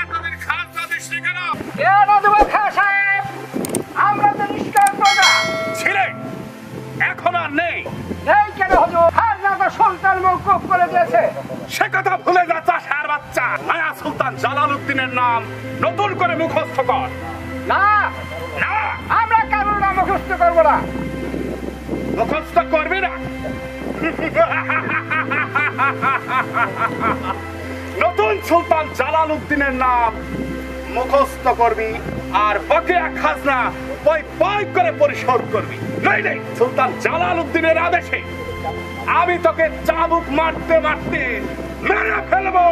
এতদিন খাজনা দিসনি কেন? কেন দেব খা সাহেব? আমরা তো নিষ্কাম প্রজা ছিলে, এখন আর নেই। এই কেন হুজুর? খাজনা তো সুলতান মওকুফ করে দিয়েছে। সে কথা ভুলে যা চাষার বাচ্চা। নয়া সুলতান জালালউদ্দিনের নাম নতুন করে মুখস্থ কর। না না, আমরা কারোর নাম মুখস্থ করবো না। মুখস্থ করবি না? নতুন সুলতান জালালউদ্দিনের নাম মুখস্থ করবি আর বকেয়া খাজনা পয় পয় করে পরিশোধ করবি। নইলে সুলতান জালালউদ্দিনের আদেশে আমি তোকে চাবুক মারতে মারতে মেরে ফেলবো।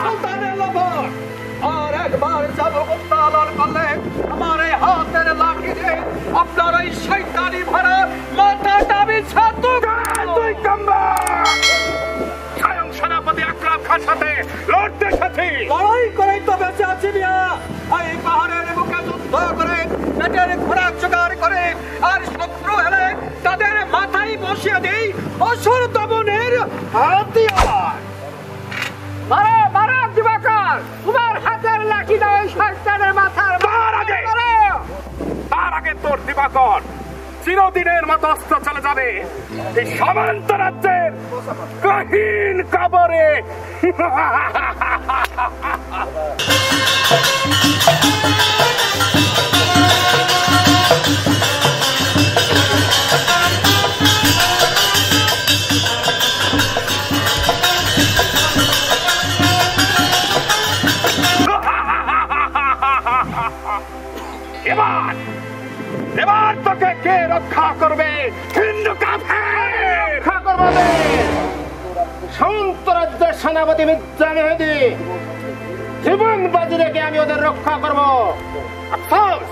সুলতানের লবণ আর একবার চাবুক উত্তোলন করলে আমার এই হাতের লাঠি দিয়ে আপনার ওই শয়তানি ভরা মাথাটা আমি ছাতুক। তুই কাম্বা স্বয়ং সেনাপতি আকরাম খান সাথে লড়তে এসেছি। লড়াই করেই তো বেঁচে আছি মিয়া। এই পাহাড়ের বুকে যুদ্ধ করে পেটের খোরাক জোগাড় করে আর শত্রু হলে তাদের মাথায় বসিয়ে দেই অসুর দমনের হাতিয়ার। মারা মারা দিবাকর, তোমার হাতের লাঠি দাও এই শয়তানের মাথার। তার আগে তোর দিবাকর চিরদিনের মতো অস্ত চলে যাবে এই সামন্ত রাজ্যের কহিন কবরে। এবার এবার তোকে কে রক্ষা করবে? হিন্দু কাফের রক্ষা করবে। শান্ত রাজ্যের সেনাপতি মির্জা মেহেদী জীবন বাজি রেখে আমি ওদের রক্ষা করবো। আফসোস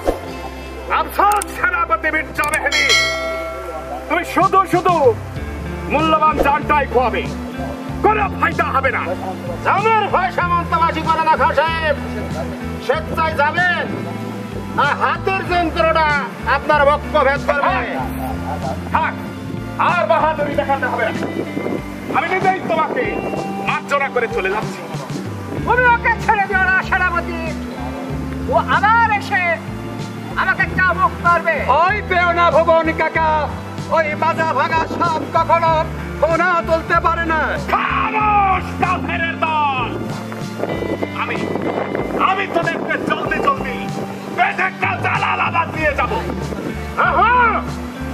আফসোস সেনাপতি মির্জা মেহেদী, তুমি শুধু শুধু মূল্যবান জানটাই খোয়াবে, কোনো ফায়দা হবে না। আমার ভয় সামন্তবাসী করে না খা সাহেব। স্বেচ্ছায় যাবেন আর হাতের যন্ত্রটা আপনার বক্ষ ভেদ করবে। থাক, আর বাহাদুরি দেখাতে হবে না। আমি নিজেই তোমাকে মার্জনা করে চলে যাচ্ছি। তুমি ওকে ছেড়ে দিও না সেনাপতি। ও আবার এসে আমাকে চাবুক মারবে। ওই পেও না ভুবন কাকা, ওই মাজা ভাঙা সাপ কখনো কোনা তুলতে পারে না। খামোশ কাফেরের দল! আমি তোদেরকে জলদি জলদি পেটেকটা জালালাবাদ দিয়ে যাব।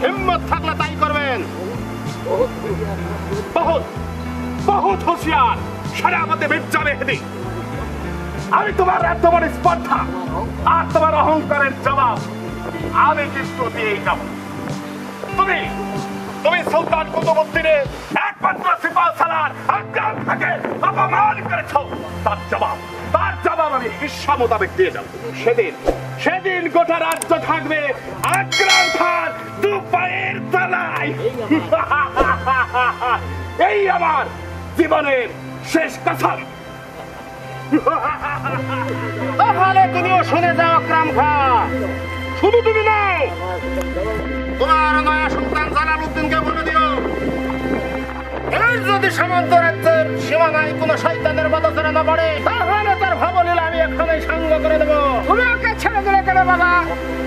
হিম্মত থাকলে তাই করবেন। বহুত বহুত হুঁশিয়ার সেনাপতি মির্জা মেহেদী, আমি তোমার এত বড় স্পর্ধা আর তোমার অহংকারের জবাব আমি কিন্তু দিয়েই যাব। তুমি তুমি সুলতান কুতুবউদ্দিনের একমাত্র সিপাহ সালার আকরাম খানকে অপমান করেছ। তার জবাব আমি হিস্সা মোতাবেক দিয়ে যাব। সেদিন গোটা রাজ্য থাকবে আকরাম খান দু পায়ের তলায়। এই আমার জীবনের শেষ কসম। তাহলে তুমিও শুনে যাও আকরাম খান। শুধু তুমি না, তোমার নয়া সুলতান জালালউদ্দিনকে বলে দিও, এর যদি সামন্ত রাজ্যের সীমানায় কোনো শয়তানের বাতাসেরা না পড়ে তাহলে তার ভাবলীলা আমি এখানেই সাঙ্গ করে দেবো। তুমি ওকে ছেড়ে দিলে কেন বাবা?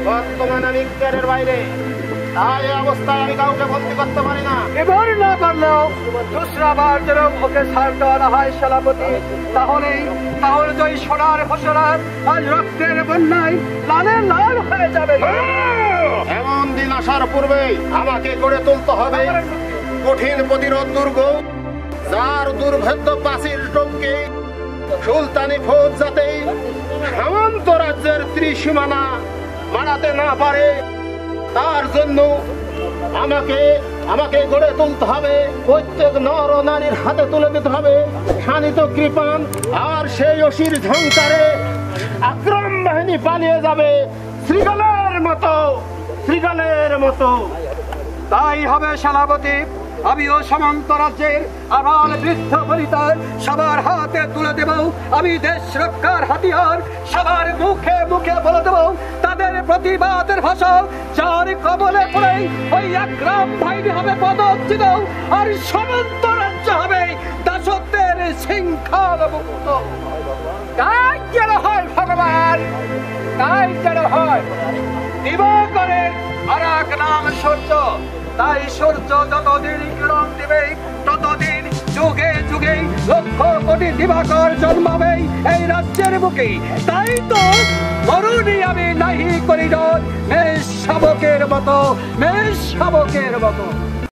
বর্তমান আমি ইখতিয়ারের বাইরে, তাই এই অবস্থায় আমি কাউকে বন্দি করতে পারি না। এবার না পারলেও দোসরা বার যেন ওকে ছাড় দেওয়া হয় সেনাপতি, তাহলে ওই সোনার ফসলার আজ রক্তের বন্যায় লালে লাল হয়ে যাবে। এমন দিন আসার পূর্বেই আমাকে গড়ে তুলতে হবে কঠিন প্রতিরোধ দুর্গ, যার দুর্ভেদ্য প্রাচীর টপকে সুলতানি ফৌজ যাতে সামন্ত রাজ্যের ত্রিসীমানা মারাতে না পারে, তার জন্য আমাকে গড়ে তুলতে হবে। প্রত্যেক নর ও নারীর হাতে তুলে দিতে হবে শানিত কৃপান, আর সেই অসির ঝংকারে আকরাম বাহিনী পালিয়ে যাবে শ্রীগলের মতো। তাই হবে সেনাপতি। আমিও সামন্ত রাজ্যের আবাল বৃদ্ধ বনিতার সবার হাতে তুলে দেব আমি দেশ রক্ষার হাতিয়ার। সবার মুখে মুখে বলে দেব তাদের প্রতিবাদের ভাষা, যার কবলে পড়ে ওই আকরাম প্রতিষ্ঠিত, আর সমস্ত রাজ্য হবে দাসত্বের শৃঙ্খল মুক্ত। তাই যেন হয় ভগবান, তাই যেন হয়। দিবাকরের আর এক নাম সূর্য, তাই সূর্য যতদিন কিরণ দিবে ততদিন যুগে যুগে লক্ষ কোটি দিবাকর জন্মাবে এই রাজ্যের বুকে। তাই তো করুণী আমি নাহি করিডর মেষ শাবকের মতো, মেষ শাবকের মতো।